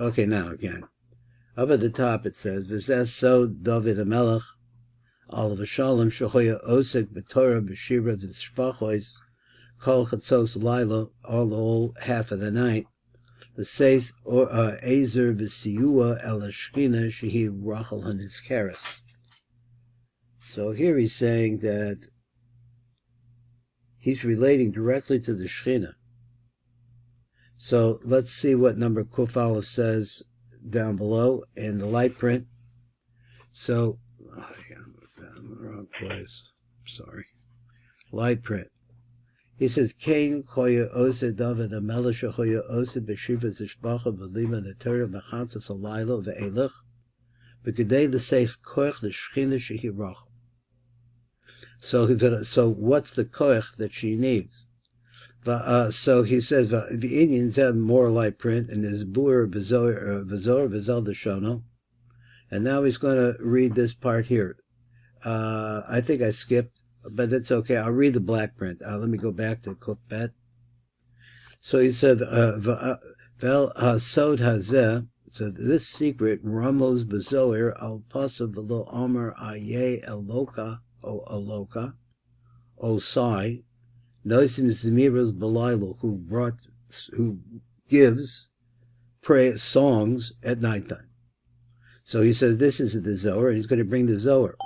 Okay, now again. Up at the top it says, V'zeh so David Hamelech, Olav Shalom, Shehoya Osek, B'Torah, B'Shira, V'Shpachois, Kol Chatzos Laila, all the whole half of the night. The says, Ezer V'Siyua, El Shechinah, Shehi Rachel HaNizkeres. So here he's saying that he's relating directly to the Shechinah. So let's see what number Kuf Aleph says down below in the light print. So, I'm down in the wrong place. Sorry. Light print. He says, Kain Choya Ose David Hamelech Choya Ose B'Shiva Zishbacha V'Lima Netorah B'Chatzos Alaylo V'Elech V'Kedei L'Seis Koach L'Shechinah Shehi Rachel. So what's the koach that she needs? So he says, "V'inyan zeh more light print and there's buer v'zor v'zal and now he's going to read this part here. I think I skipped, but that's okay. I'll read the black print. Let me go back to Kuf Bet. So he said, "Vel hasod hazeh." So this secret, Ramos b'zoer al pasav v'lo omer aye eloka o aloka o sai. Noisim Zemiros Belial, who gives prayer songs at nighttime. So he says this is the Zohar, and he's going to bring the Zohar.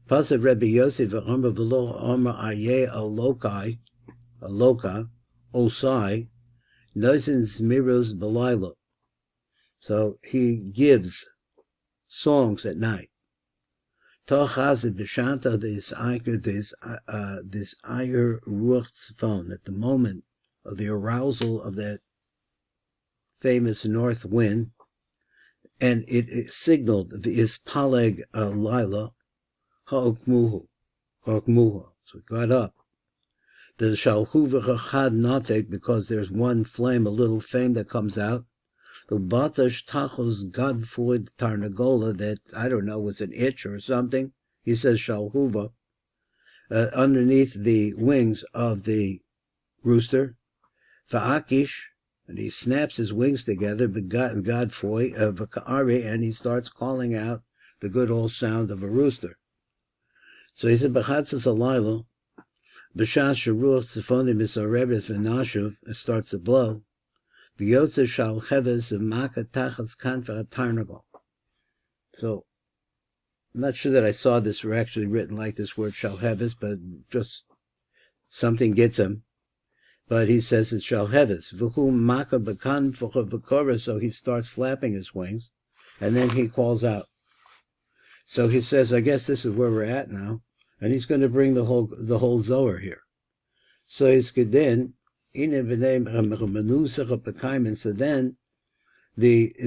Pasav Rebbe Yosef Amar V'lo Amar Aye Alokai, Aloka, Osai, Noisim Zemiros Belial. So he gives songs at night. Tochaz b'shanta this ayur ruach tzfon, at the moment of the arousal of that famous north wind, and it signaled is paleg lila ha'okmuhu. So it got up. The shalhu v'chad nafek, because there's one flame, a little flame that comes out. The batash tachos godfoid tarnagola, that, I don't know, was an itch or something. He says shalhuva, underneath the wings of the rooster. Va'akish, and he snaps his wings together, godfoy, v'ka'ari, and he starts calling out the good old sound of a rooster. So he said, b'chatzos alaylo, b'shas sheruach tzifoni misareves v'nashuv, it starts to blow. V'yotze shal cheves v'maka tachas kanfa tarnagol. So, I'm not sure that I saw this were actually written like this word shal heves, but just something gets him. But he says it's shal heves. V'hu maka b'kan v'kora, so he starts flapping his wings, and then he calls out. So he says, I guess this is where we're at now, and he's going to bring the whole Zohar here. So he's gedin. So then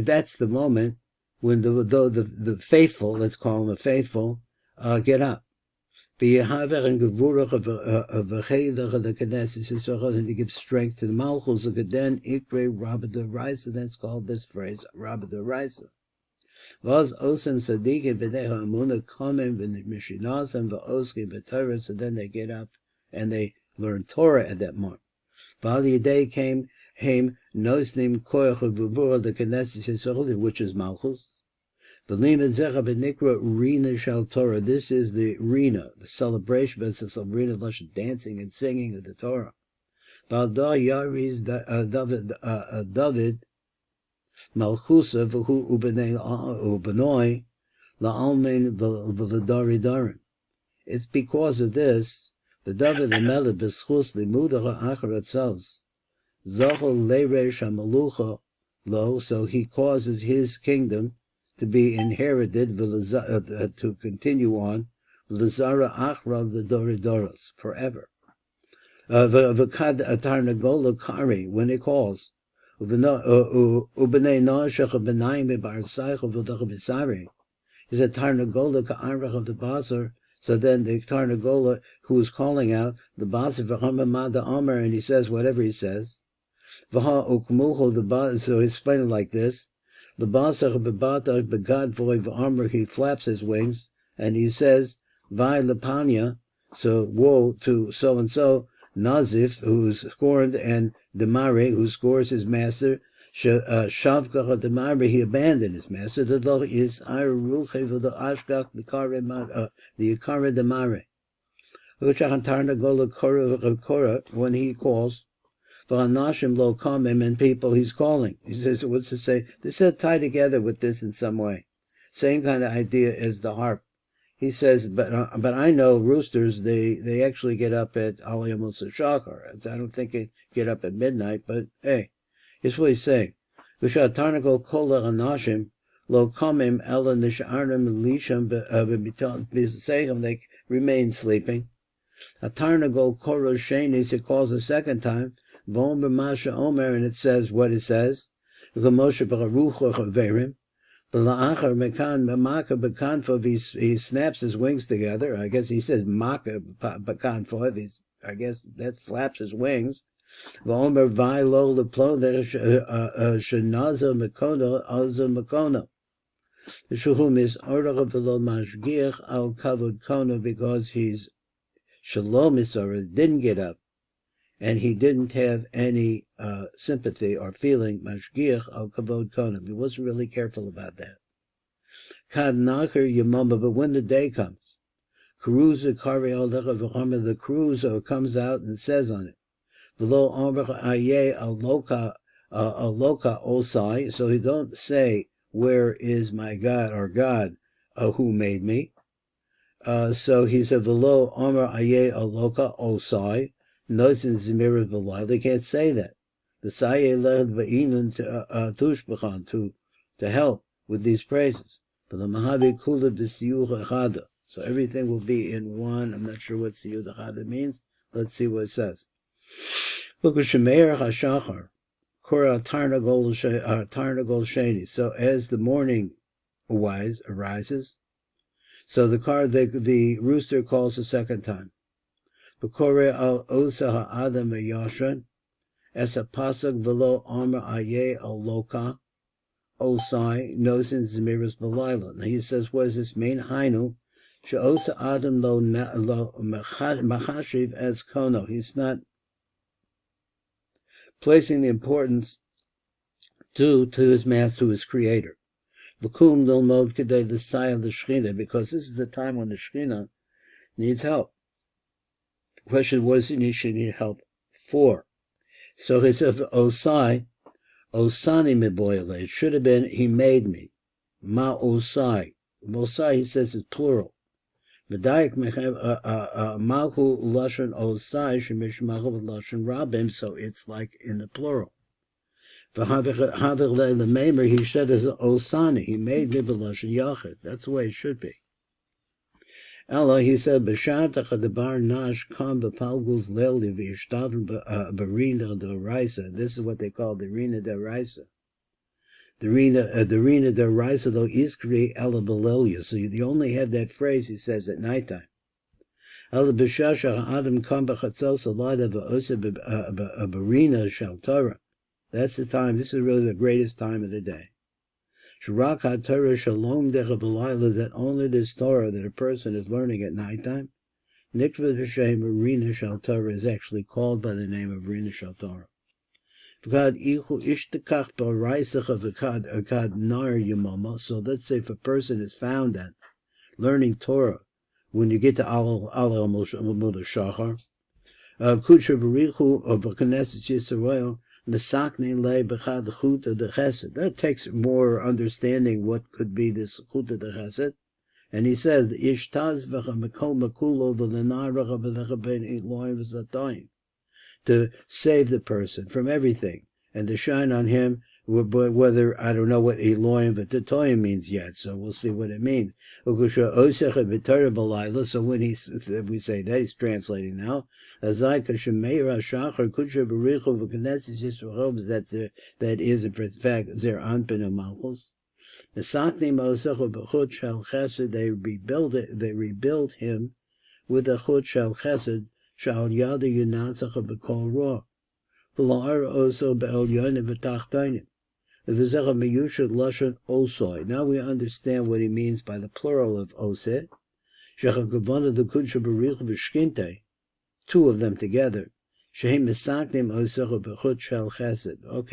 that's the moment when the faithful, let's call them the faithful, get up. And to give strength to the malchus of Geden, Ikre Rabba de Raisa, that's called this phrase, Rabba de Raisa. Was Osem Sadiqim B'necha Amuna Kamim V'Mishinas and V'Oski B'Torah, so then they get up and they learn Torah at that moment. Day came Nosnim Koyach V'Vura the Knesset, which is Malchus. V'Limad Zecha B'Nikra Rina Shal Torah. This is the Rina, the celebration, but it's a Rina Lush, dancing and singing of the Torah. Balda Yaris David Malchusa V'Hu Ubenoi La'almein V'Ladari Darin. It's because of this. The David Hamelech b'schus limudacha acharat sos zochol leiresh hamalucha lo, so he causes his kingdom to be inherited to continue on l'zara achrav l'doridoros forever. V'kad atarnagola kari, when it calls u'bnei noshach b'nayim b'barsaycha v'dach b'sari, is a tarnagola ka'arach of the basar. So then the Tarnagola, who is calling out, the Basar v'hamamada Amar, and he says whatever he says. V'ha ukmucho, so he's explaining like this. The Basar b'batach b'gad voy v'amar, he flaps his wings, and he says, Vai lepanya, so woe to so-and-so, Nazif, who's scorned, and Demare, who scores his master, Shavkach Demare, he abandoned his master. The Loch is Iruche for the Ashgach, the Ikara Demare. When he calls, V'anashim lo kamim, and people he's calling. He says, what's it say? They said tie together with this in some way. Same kind of idea as the harp. He says, but I know roosters, they actually get up at Aliyah Musa Shachar. I don't think they get up at midnight, but hey, here's what he's saying. V'shatarnago kol anashim lo kamim ela nisharnim lisham b'seichim, they remain sleeping. Atarnago koro shenis, it calls a second time. V'omer masha omer, and it says what it says. V'moshe b'charucho chaverim. V'la'achar mekan maka b'kanfov, he snaps his wings together. I guess he says maka b'kanfov. I guess that flaps his wings. V'omer v'aylo l'ploder shenaza mekono alza mekono. The shuhum is orach v'lo mashgiach al kavod kono, because he's Shalom Isara didn't get up, and he didn't have any sympathy or feeling, mashgiach al kavod konim. He wasn't really careful about that. Kad nacher yamama, but when the day comes, Karuza kari al v'chama, the cruiser comes out and says on it, v'lo amr ayeh al loka osai, so he don't say, where is my God, or God, who made me. So he said, "V'lo Amar Aye Aloka Osai Nosin Zimirat V'Lai." They can't say that. The Saye Led V'Inun Tushbachan to help with these praises. But the Mahavi Kula B'Siyuch Echada. So everything will be in one. I'm not sure what Siyuch Echada means. Let's see what it says. Look at Shemeir HaShachar Kora Tarnagol Sheni. So as the morning arises. So the rooster calls a second time. B'korei al osa ha'adam v'yashran, es ha'pasuk v'lo amar ayeh al loka, osai, nosin zemiras b'layla. Now he says, what does this mean? Hainu, she'osa adam lo machashiv as kono. He's not placing the importance to his master, to his creator. L'kum lilmod kedei l'sayah the Shechinah, because this is a time when the Shechinah needs help. The question, what does he need help for? So he said, Osai, Osani meboyale. It should have been, he made me. Ma Osai. Osai, he says, is plural. Medayik Mahu Lashon Osai, Shemish Mahu Lashon Rabim, so it's like in the plural. He said as Osani, he made me b'lashon yachid. That's the way it should be. Ella, he said, b'shatach hadabar nash kam b'palgul's leli v'yishtadl b'rina d'oraisa. This is what they call the rina d'oraisa. The rina d'oraisa, though, is kri ella b'lelia. So you only have that phrase, he says, at nighttime. Ella b'shashach adam kam b'chatzos alada v'osa b'rina shal Torah. That's the time. This is really the greatest time of the day. Shrak HaTorah Shalom Decha B'Layla, that only this Torah that a person is learning at nighttime. Nikva B'Shem Rina Shal Torah is actually called by the name of Rina Shal Torah. V'kad Ichu Ishtakach B'Raisach V'kad Nar Yamama. So let's say if a person is found at learning Torah, when you get to Al Muda Shachar, Kutra B'Richu of V'Knesset Yisrael, that takes more understanding what could be this chuta de chesed. And he says, to save the person from everything and to shine on him, whether, I don't know what Elohim v'tatoyim means yet, so we'll see what it means. So when we say that, he's translating now. That is, in fact, Zer Anpin of Malchus. They rebuild him with a chut shel chesed, shal yada yunatzach b'kol roh. V'la'ar also be'elyonim v'tachtonim. Now we understand what he means by the plural of oseh. Shechakavana the kudsha barich v'shkinte, two of them together. Okay,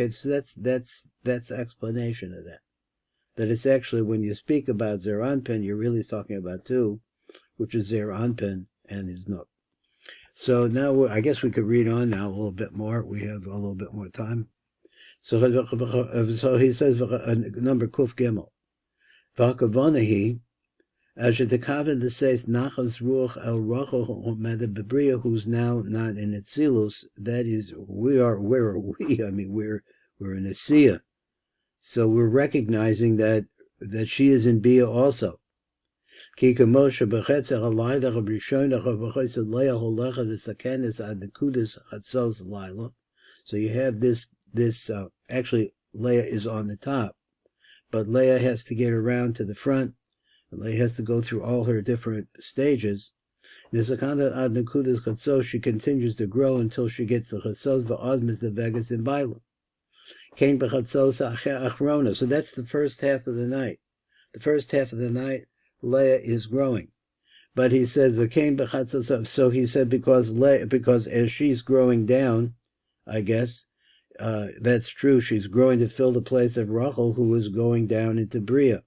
so that's explanation of that. That it's actually, when you speak about Zeranpin, you're really talking about two, which is Zeranpin and his Nuk. So now I guess we could read on now a little bit more. We have a little bit more time. So he says, number Kuf Gimel. Hakavanot Asher Tekaven says Nachas Ruach El Rachel Medabibria, who's now not in Itzilus. That is, where are we? I mean, we're in Asiya. So we're recognizing that she is in Bia also. So you have this actually Leah is on the top, but Leah has to get around to the front. Leah has to go through all her different stages. She continues to grow until she gets to Chatzot v'Ozmis the Vegas in Baila. So that's the first half of the night. The first half of the night, Leah is growing. But he says, so he said, because as she's growing down, I guess, that's true, she's growing to fill the place of Rachel, who is going down into Bria.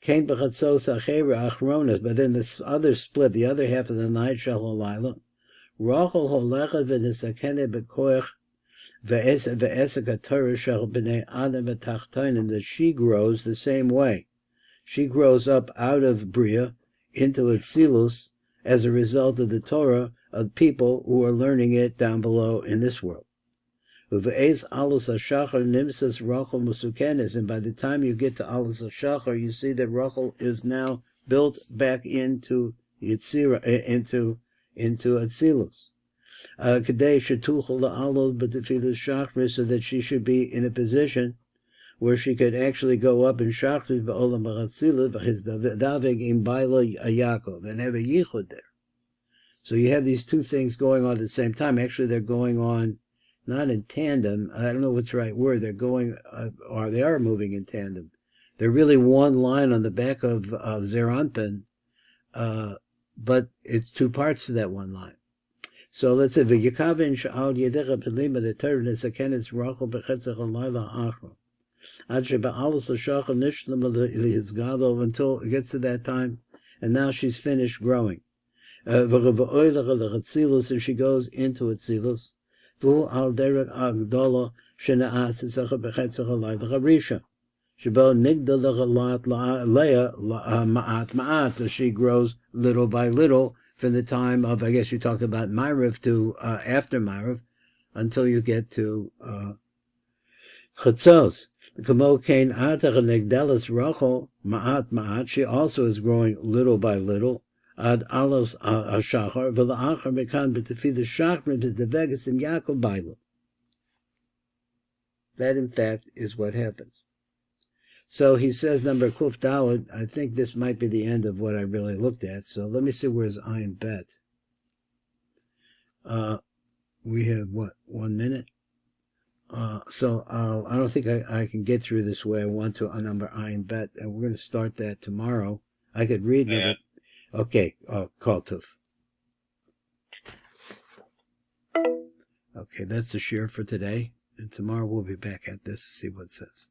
But then this other split, the other half of the night, Rachel that she grows the same way. She grows up out of Bria into Atzilus as a result of the Torah of people who are learning it down below in this world. And by the time you get to Alus HaShachar, you see that Rachel is now built back into Yitzira, into Atzilus. So that she should be in a position where she could actually go up in Shachrit v'olam b'chatzila his davig in Baila Yaakov and have a yichud there. So you have these two things going on at the same time. Actually, they're going on not in tandem. I don't know what's the right word. They're going, or they are moving in tandem. They're really one line on the back of Zeranpin, but it's two parts to that one line. So let's say v'yikavin sha'al yedecha pelima the Torah nesakenes Rachel b'chetzach alayla achron. Until it gets to that time, and now she's finished growing. And she goes into Atzilus. She grows little by little from the time of, I guess you talk about Ma'ariv to after Ma'ariv, until you get to Chatzot. She also is growing little by little. Ad alos ashachar v'la'achar mekan b'tefi the shachrim is the vegas in Yaakov Baila. That in fact is what happens. So he says number Kuf Dawud. I think this might be the end of what I really looked at. So let me see where's Ayin Bet. We have what, 1 minute? So I don't think I can get through this way I want to on number Ayin Bet, and we're going to start that tomorrow. I could read number. Okay, Kol Tov. Okay, that's the share for today, and tomorrow we'll be back at this to see what it says.